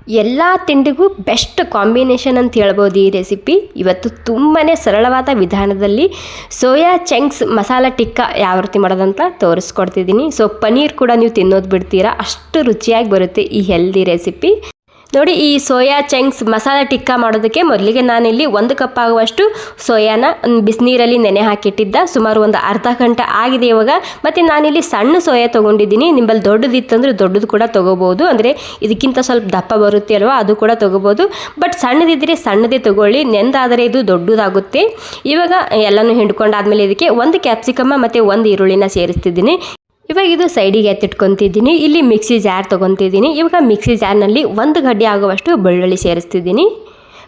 ಎಲ್ಲ ತಿಂಡಿಗೂ best combination ಅಂತ ಹೇಳ್ಬೋದು ಈ ರೆಸಿಪಿ. ಇವತ್ತು ತುಂಬಾ ಸರಳವಾದ ವಿಧಾನದಲ್ಲಿ ಸೋಯಾ ಚಂಕ್ಸ್ ಮಸಾಲ ಟಿಕ್ಕಾ ಯಾವ ರೀತಿ ಮಾಡೋದಂತ ತೋರಿಸ್ಕೊಡ್ತಿದ್ದೀನಿ. ಸೊ ಪನ್ನೀರ್ ಕೂಡ ನೀವು ತಿನ್ನೋದು ಬಿಡ್ತೀರಾ, ಅಷ್ಟು ರುಚಿಯಾಗಿ ಬರುತ್ತೆ ಈ ಹೆಲ್ದಿ ರೆಸಿಪಿ. ನೋಡಿ, ಈ ಸೋಯಾ ಚಂಕ್ಸ್ ಮಸಾಲ ಟಿಕ್ಕಾ ಮಾಡೋದಕ್ಕೆ ಮೊದಲಿಗೆ ನಾನಿಲ್ಲಿ 1 ಕಪ್ ಆಗುವಷ್ಟು ಸೋಯಾನ ಬಿಸಿನೀರಲ್ಲಿ ನೆನೆ ಹಾಕಿಟ್ಟಿದ್ದ. ಸುಮಾರು ಒಂದು ಅರ್ಧ ಗಂಟೆ ಆಗಿದೆ ಇವಾಗ. ಮತ್ತು ನಾನಿಲ್ಲಿ ಸಣ್ಣ ಸೋಯಾ ತೊಗೊಂಡಿದ್ದೀನಿ. ನಿಮ್ಮಲ್ಲಿ ದೊಡ್ಡದಿತ್ತಂದ್ರೆ ದೊಡ್ಡದು ಕೂಡ ತೊಗೋಬೋದು, ಅಂದರೆ ಇದಕ್ಕಿಂತ ಸ್ವಲ್ಪ ದಪ್ಪ ಬರುತ್ತೆ ಅಲ್ವಾ, ಅದು ಕೂಡ ತೊಗೋಬೋದು. ಬಟ್ ಸಣ್ಣದಿದ್ದರೆ ಸಣ್ಣದೇ ತೊಗೊಳ್ಳಿ, ನೆಂದಾದರೆ ಇದು ದೊಡ್ಡದಾಗುತ್ತೆ. ಇವಾಗ ಎಲ್ಲನೂ ಹಿಂಡ್ಕೊಂಡಾದ್ಮೇಲೆ ಇದಕ್ಕೆ 1 ಕ್ಯಾಪ್ಸಿಕಮ್ಮ ಮತ್ತು 1 ಈರುಳ್ಳಿನ ಸೇರಿಸ್ತಿದ್ದೀನಿ. ಇವಾಗ ಇದು ಸೈಡಿಗೆ ಎತ್ತಿಟ್ಕೊತಿದ್ದೀನಿ. ಇಲ್ಲಿ ಮಿಕ್ಸಿ ಜಾರ್ ತೊಗೊತಿದ್ದೀನಿ. ಇವಾಗ ಮಿಕ್ಸಿ ಜಾರ್ನಲ್ಲಿ 1 ಗಡ್ಡೆ ಆಗುವಷ್ಟು ಬೆಳ್ಳುಳ್ಳಿ ಸೇರಿಸ್ತಿದ್ದೀನಿ.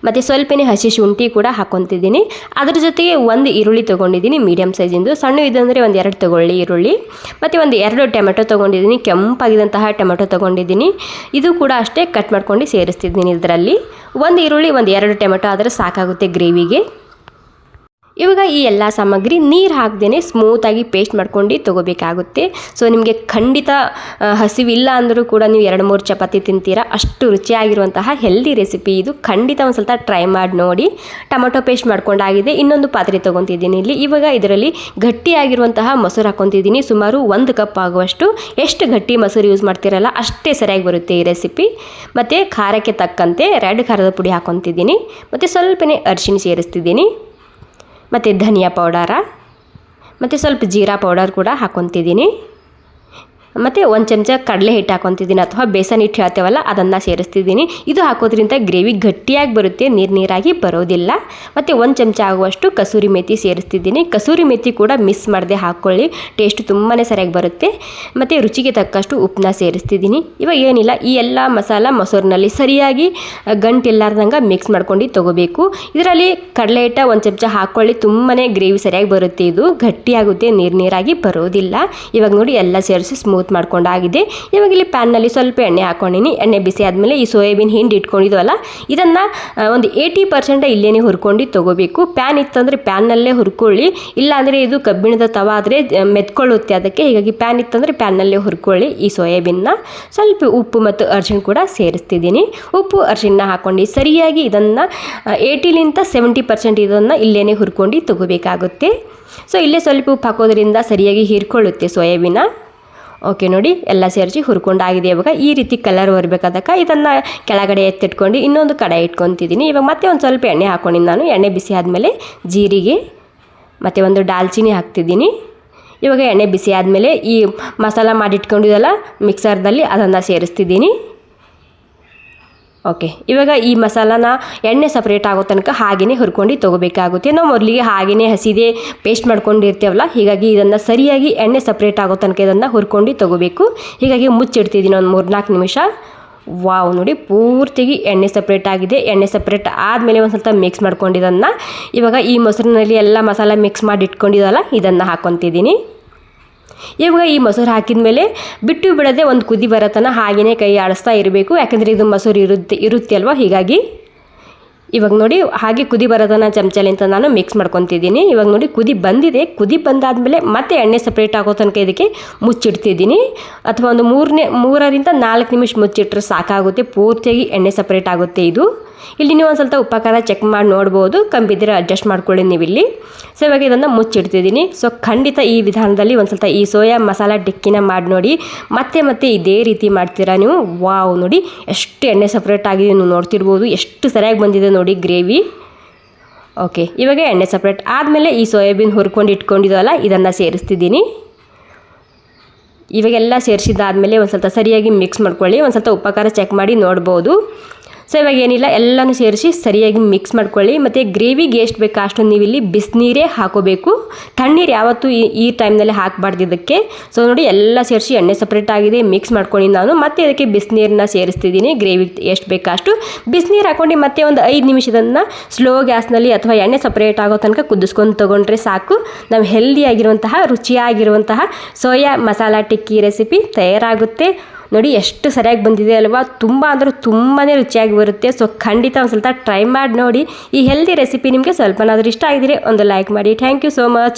ಮತ್ತು ಸ್ವಲ್ಪನೇ ಹಸಿ ಶುಂಠಿ ಕೂಡ ಹಾಕ್ಕೊತಿದ್ದೀನಿ. ಅದ್ರ ಜೊತೆಗೆ 1 ಈರುಳ್ಳಿ ತೊಗೊಂಡಿದ್ದೀನಿ, ಮೀಡಿಯಮ್ ಸೈಜಿಂದು. ಸಣ್ಣ ಇದಂದರೆ 1-2 ತೊಗೊಳ್ಳಿ ಈರುಳ್ಳಿ. ಮತ್ತು 2 ಟೊಮೆಟೊ ತೊಗೊಂಡಿದ್ದೀನಿ, ಕೆಂಪಾಗಿದ್ದಂತಹ ಟೊಮೆಟೊ ತೊಗೊಂಡಿದ್ದೀನಿ. ಇದು ಕೂಡ ಅಷ್ಟೇ ಕಟ್ ಮಾಡ್ಕೊಂಡು ಸೇರಿಸ್ತಿದ್ದೀನಿ ಇದರಲ್ಲಿ. 1 ಈರುಳ್ಳಿ 1-2 ಟೊಮೆಟೊ ಆದರೆ ಸಾಕಾಗುತ್ತೆ ಗ್ರೇವಿಗೆ. ಇವಾಗ ಈ ಎಲ್ಲ ಸಾಮಗ್ರಿ ನೀರು ಹಾಕ್ದೇ ಸ್ಮೂತಾಗಿ ಪೇಸ್ಟ್ ಮಾಡ್ಕೊಂಡು ತೊಗೋಬೇಕಾಗುತ್ತೆ. ಸೊ ನಿಮಗೆ ಖಂಡಿತ ಹಸಿವಿಲ್ಲ ಅಂದರೂ ಕೂಡ ನೀವು 2-3 ಚಪಾತಿ ತಿಂತೀರಾ, ಅಷ್ಟು ರುಚಿಯಾಗಿರುವಂತಹ ಹೆಲ್ದಿ ರೆಸಿಪಿ ಇದು. ಖಂಡಿತ ಒಂದು ಸ್ವಲ್ಪ ಟ್ರೈ ಮಾಡಿ ನೋಡಿ. ಟೊಮೊಟೊ ಪೇಸ್ಟ್ ಮಾಡ್ಕೊಂಡಾಗಿದೆ. ಇನ್ನೊಂದು ಪಾತ್ರೆ ತೊಗೊತಿದ್ದೀನಿ ಇಲ್ಲಿ. ಇವಾಗ ಇದರಲ್ಲಿ ಗಟ್ಟಿಯಾಗಿರುವಂತಹ ಮೊಸರು ಹಾಕ್ಕೊತಿದ್ದೀನಿ, ಸುಮಾರು 1 ಕಪ್ ಆಗುವಷ್ಟು. ಎಷ್ಟು ಗಟ್ಟಿ ಮೊಸರು ಯೂಸ್ ಮಾಡ್ತೀರಲ್ಲ ಅಷ್ಟೇ ಸರಿಯಾಗಿ ಬರುತ್ತೆ ಈ ರೆಸಿಪಿ. ಮತ್ತು ಖಾರಕ್ಕೆ ತಕ್ಕಂತೆ ರೆಡ್ ಖಾರದ ಪುಡಿ ಹಾಕ್ಕೊತಿದ್ದೀನಿ. ಮತ್ತು ಸ್ವಲ್ಪನೇ ಅರಿಶಿಣ ಸೇರಿಸ್ತಿದ್ದೀನಿ. ಮತ್ತು ಧನಿಯಾ ಪೌಡರ ಮತ್ತು ಸ್ವಲ್ಪ ಜೀರಾ ಪೌಡರ್ ಕೂಡ ಹಾಕ್ಕೊತಿದ್ದೀನಿ. ಮತ್ತು 1 ಚಮಚ ಕಡಲೆ ಹಿಟ್ಟು ಹಾಕ್ಕೊತಿದ್ದೀನಿ, ಅಥವಾ ಬೇಸನ್ ಹಿಟ್ಟು ಹೇಳ್ತೇವಲ್ಲ ಅದನ್ನು ಸೇರಿಸ್ತಿದ್ದೀನಿ. ಇದು ಹಾಕೋದ್ರಿಂದ ಗ್ರೇವಿ ಗಟ್ಟಿಯಾಗಿ ಬರುತ್ತೆ, ನೀರಾಗಿ ಬರೋದಿಲ್ಲ. ಮತ್ತು 1 ಚಮಚ ಆಗುವಷ್ಟು ಕಸೂರಿ ಮೇಥಿ ಸೇರಿಸ್ತಿದ್ದೀನಿ. ಕಸೂರಿ ಮೇಥಿ ಕೂಡ ಮಿಸ್ ಮಾಡದೆ ಹಾಕ್ಕೊಳ್ಳಿ, ಟೇಸ್ಟ್ ತುಂಬಾ ಸರಿಯಾಗಿ ಬರುತ್ತೆ. ಮತ್ತು ರುಚಿಗೆ ತಕ್ಕಷ್ಟು ಉಪ್ಪನ್ನ ಸೇರಿಸ್ತಿದ್ದೀನಿ. ಇವಾಗ ಏನಿಲ್ಲ, ಈ ಎಲ್ಲ ಮಸಾಲ ಮೊಸರಿನಲ್ಲಿ ಸರಿಯಾಗಿ ಗಂಟಿಲ್ಲಾರ್ದಂಗೆ ಮಿಕ್ಸ್ ಮಾಡ್ಕೊಂಡು ತೊಗೋಬೇಕು. ಇದರಲ್ಲಿ ಕಡಲೆ ಹಿಟ್ಟು 1 ಚಮಚ ಹಾಕ್ಕೊಳ್ಳಿ, ತುಂಬಾ ಗ್ರೇವಿ ಸರಿಯಾಗಿ ಬರುತ್ತೆ. ಇದು ಗಟ್ಟಿಯಾಗುತ್ತೆ, ನೀರಾಗಿ ಬರೋದಿಲ್ಲ. ಇವಾಗ ನೋಡಿ ಎಲ್ಲ ಸೇರಿಸಿ ಸ್ಮೂತ್ ಮಾಡ್ಕೊಂಡಾಗಿದೆ. ಇವಾಗ ಇಲ್ಲಿ ಪ್ಯಾನ್ನಲ್ಲಿ ಸ್ವಲ್ಪ ಎಣ್ಣೆ ಹಾಕ್ಕೊಂಡಿನಿ. ಎಣ್ಣೆ ಬಿಸಿ ಆದಮೇಲೆ ಈ ಸೋಯಾಬೀನ್ ಹಿಂಡಿ ಇಟ್ಕೊಂಡಿದ್ವಲ್ಲ ಇದನ್ನು ಒಂದು 80% ಇಲ್ಲೇನೆ ಹುರ್ಕೊಂಡು ತೊಗೋಬೇಕು. ಪ್ಯಾನ್ ಇತ್ತಂದರೆ ಪ್ಯಾನ್ನಲ್ಲೇ ಹುರ್ಕೊಳ್ಳಿ, ಇಲ್ಲಾಂದರೆ ಇದು ಕಬ್ಬಿಣದ ತವ ಆದರೆ ಮೆತ್ಕೊಳ್ಳುತ್ತೆ ಅದಕ್ಕೆ. ಹೀಗಾಗಿ ಪ್ಯಾನ್ ಇತ್ತಂದರೆ ಪ್ಯಾನ್ನಲ್ಲೇ ಹುರ್ಕೊಳ್ಳಿ ಈ ಸೋಯಾಬೀನ್ನ. ಸ್ವಲ್ಪ ಉಪ್ಪು ಮತ್ತು ಅರಿಶಿಣ ಕೂಡ ಸೇರಿಸ್ತಿದ್ದೀನಿ. ಉಪ್ಪು ಅರಿಶಿಣ ಹಾಕ್ಕೊಂಡು ಸರಿಯಾಗಿ ಇದನ್ನು 80-70% ಇದನ್ನು ಇಲ್ಲೇನೆ ಹುರ್ಕೊಂಡು ತೊಗೋಬೇಕಾಗುತ್ತೆ. ಸೊ ಇಲ್ಲೇ ಸ್ವಲ್ಪ ಉಪ್ಪು ಹಾಕೋದ್ರಿಂದ ಸರಿಯಾಗಿ ಹೀರ್ಕೊಳ್ಳುತ್ತೆ ಸೋಯಾಬೀನ. ಓಕೆ ನೋಡಿ, ಎಲ್ಲ ಸೇರಿಸಿ ಹುರ್ಕೊಂಡಾಗಿದೆ. ಇವಾಗ ಈ ರೀತಿ ಕಲರ್ ಬರಬೇಕಾದಕ್ಕೆ ಇದನ್ನು ಕೆಳಗಡೆ ಎತ್ತಿಟ್ಕೊಂಡು ಇನ್ನೊಂದು ಕಡೆ ಇಟ್ಕೊತಿದ್ದೀನಿ. ಇವಾಗ ಮತ್ತೆ ಒಂದು ಸ್ವಲ್ಪ ಎಣ್ಣೆ ಹಾಕ್ಕೊಂಡಿದ್ದು ನಾನು. ಎಣ್ಣೆ ಬಿಸಿ ಆದಮೇಲೆ ಜೀರಿಗೆ ಮತ್ತು 1 ದಾಲ್ಚಿನ್ನಿ ಹಾಕ್ತಿದ್ದೀನಿ. ಇವಾಗ ಎಣ್ಣೆ ಬಿಸಿ ಆದಮೇಲೆ ಈ ಮಸಾಲ ಮಾಡಿಟ್ಕೊಂಡಿದ್ದಲ್ಲ ಮಿಕ್ಸರ್ದಲ್ಲಿ ಅದನ್ನು ಸೇರಿಸ್ತಿದ್ದೀನಿ. ಓಕೆ, ಇವಾಗ ಈ ಮಸಾಲಾನ ಎಣ್ಣೆ ಸಪ್ರೇಟ್ ಆಗೋ ತನಕ ಹಾಗೆಯೇ ಹುರ್ಕೊಂಡು ತೊಗೋಬೇಕಾಗುತ್ತೆ. ನಾವು ಮೊದಲಿಗೆ ಹಾಗೆಯೇ ಹಸಿದೇ ಪೇಸ್ಟ್ ಮಾಡ್ಕೊಂಡಿರ್ತೀವಲ್ಲ, ಹೀಗಾಗಿ ಇದನ್ನು ಸರಿಯಾಗಿ ಎಣ್ಣೆ ಸಪ್ರೇಟ್ ಆಗೋ ತನಕ ಇದನ್ನು ಹುರ್ಕೊಂಡು ತೊಗೋಬೇಕು. ಹೀಗಾಗಿ ಮುಚ್ಚಿಡ್ತಿದ್ದೀನಿ ಒಂದು 3-4 ನಿಮಿಷ. ವಾವ್ ನೋಡಿ, ಪೂರ್ತಿಯಾಗಿ ಎಣ್ಣೆ ಸಪ್ರೇಟ್ ಆಗಿದೆ. ಎಣ್ಣೆ ಸಪ್ರೇಟ್ ಆದಮೇಲೆ ಒಂದು ಸ್ವಲ್ಪ ಮಿಕ್ಸ್ ಮಾಡ್ಕೊಂಡಿದ್ದನ್ನು ಇವಾಗ ಈ ಮೊಸರಿನಲ್ಲಿ ಎಲ್ಲ ಮಸಾಲ ಮಿಕ್ಸ್ ಮಾಡಿ ಇಟ್ಕೊಂಡಿದ್ದಲ್ಲ ಇದನ್ನು ಹಾಕ್ಕೊತಿದ್ದೀನಿ. ಇವಾಗ ಈ ಮೊಸರು ಹಾಕಿದ ಮೇಲೆ ಬಿಟ್ಟು ಬಿಡದೆ ಒಂದು ಕುದಿ ಬರತನ ಹಾಗೆಯೇ ಕೈ ಆಡಿಸ್ತಾ ಇರಬೇಕು, ಯಾಕಂದರೆ ಇದು ಮೊಸರು ಇರುತ್ತೆ ಅಲ್ವಾ. ಹೀಗಾಗಿ ಇವಾಗ ನೋಡಿ ಹಾಗೆ ಕುದಿ ಬರೋದನ್ನು ಚಮಚಲಿಂತ ನಾನು ಮಿಕ್ಸ್ ಮಾಡ್ಕೊತಿದ್ದೀನಿ. ಇವಾಗ ನೋಡಿ ಕುದಿ ಬಂದಿದೆ. ಕುದಿ ಬಂದಾದಮೇಲೆ ಮತ್ತೆ ಎಣ್ಣೆ ಸಪ್ರೇಟ್ ಆಗೋ ತನಕ ಇದಕ್ಕೆ ಮುಚ್ಚಿಡ್ತಿದ್ದೀನಿ, ಅಥವಾ ಒಂದು 3-4 ನಿಮಿಷ ಮುಚ್ಚಿಟ್ರೆ ಸಾಕಾಗುತ್ತೆ. ಪೂರ್ತಿಯಾಗಿ ಎಣ್ಣೆ ಸಪ್ರೇಟ್ ಆಗುತ್ತೆ ಇದು. ಇಲ್ಲಿ ನೀವು ಒಂದು ಸ್ವಲ್ಪ ಉಪ್ಪು ಖಾರ ಚೆಕ್ ಮಾಡಿ ನೋಡ್ಬೋದು, ಕಂಬಿದ್ರೆ ಅಡ್ಜಸ್ಟ್ ಮಾಡ್ಕೊಳ್ಳಿ ನೀವಿಲ್ಲಿ. ಸೊ ಇವಾಗ ಇದನ್ನು ಮುಚ್ಚಿಡ್ತಿದ್ದೀನಿ. ಸೊ ಖಂಡಿತ ಈ ವಿಧಾನದಲ್ಲಿ ಒಂದು ಸ್ವಲ್ಪ ಈ ಸೋಯಾ ಮಸಾಲ ಟಿಕ್ಕಿನ ಮಾಡಿ ನೋಡಿ. ಮತ್ತೆ ಇದೇ ರೀತಿ ಮಾಡ್ತೀರಾ ನೀವು. ವಾವ್ ನೋಡಿ, ಎಷ್ಟು ಎಣ್ಣೆ ಸಪ್ರೇಟ್ ಆಗಿದೆ ನೀವು ನೋಡ್ತಿರ್ಬೋದು, ಎಷ್ಟು ಸರಿಯಾಗಿ ಬಂದಿದೆ ನೋಡಿ ಗ್ರೇವಿ. ಓಕೆ, ಇವಾಗ ಎಣ್ಣೆ ಸಪ್ರೇಟ್ ಆದಮೇಲೆ ಈ ಸೋಯಾಬೀನ್ ಹುರ್ಕೊಂಡು ಇಟ್ಕೊಂಡಿದ್ದಲ್ಲ ಇದನ್ನು ಸೇರಿಸ್ತಿದ್ದೀನಿ. ಇವಾಗೆಲ್ಲ ಸೇರಿಸಿದ್ದಾದಮೇಲೆ ಒಂದು ಸ್ವಲ್ಪ ಸರಿಯಾಗಿ ಮಿಕ್ಸ್ ಮಾಡ್ಕೊಳ್ಳಿ. ಒಂದು ಸ್ವಲ್ಪ ಉಪ್ಪು ಖಾರ ಚೆಕ್ ಮಾಡಿ ನೋಡ್ಬೋದು. ಸೊ ಇವಾಗ ಏನಿಲ್ಲ, ಎಲ್ಲನೂ ಸೇರಿಸಿ ಸರಿಯಾಗಿ ಮಿಕ್ಸ್ ಮಾಡ್ಕೊಳ್ಳಿ. ಮತ್ತು ಗ್ರೇವಿಗೆ ಎಷ್ಟು ಬೇಕು ಅಷ್ಟು ನೀವಿಲ್ಲಿ ಬಿಸಿನೀರೇ ಹಾಕೋಬೇಕು. ತಣ್ಣೀರು ಯಾವತ್ತೂ ಈ ಟೈಮ್ನಲ್ಲಿ ಹಾಕಬಾರ್ದು ಇದಕ್ಕೆ. ಸೊ ನೋಡಿ ಎಲ್ಲ ಸೇರಿಸಿ ಎಣ್ಣೆ ಸಪ್ರೇಟ್ ಆಗಿದೆ, ಮಿಕ್ಸ್ ಮಾಡ್ಕೊಂಡು ನಾನು ಮತ್ತೆ ಇದಕ್ಕೆ ಬಿಸಿನೀರನ್ನ ಸೇರಿಸ್ತಿದ್ದೀನಿ. ಗ್ರೇವಿಗೆ ಎಷ್ಟು ಬೇಕು ಅಷ್ಟು ಬಿಸಿನೀರು ಹಾಕ್ಕೊಂಡು ಮತ್ತೆ ಒಂದು 5 ನಿಮಿಷದನ್ನು ಸ್ಲೋ ಗ್ಯಾಸ್ನಲ್ಲಿ ಅಥವಾ ಎಣ್ಣೆ ಸಪ್ರೇಟ್ ಆಗೋ ತನಕ ಕುದಿಸ್ಕೊಂಡು ತೊಗೊಂಡ್ರೆ ಸಾಕು. ನಾವು ಹೆಲ್ದಿಯಾಗಿರುವಂತಹ ರುಚಿಯಾಗಿರುವಂತಹ ಸೋಯಾ ಮಸಾಲ ಟಿಕ್ಕಿ ರೆಸಿಪಿ ತಯಾರಾಗುತ್ತೆ. ನೋಡಿ ಎಷ್ಟು ಸರಿಯಾಗಿ ಬಂದಿದೆ ಅಲ್ವಾ, ತುಂಬ ಅಂದರೆ ತುಂಬಾ ರುಚಿಯಾಗಿ ಬರುತ್ತೆ. ಸೊ ಖಂಡಿತ ಒಂದು ಸ್ವಲ್ಪ ಟ್ರೈ ಮಾಡಿ ನೋಡಿ. ಈ ಹೆಲ್ದಿ ರೆಸಿಪಿ ನಿಮಗೆ ಸ್ವಲ್ಪನಾದರೂ ಇಷ್ಟ ಆಗಿದ್ರೆ ಒಂದು ಲೈಕ್ ಮಾಡಿ. Thank you so much.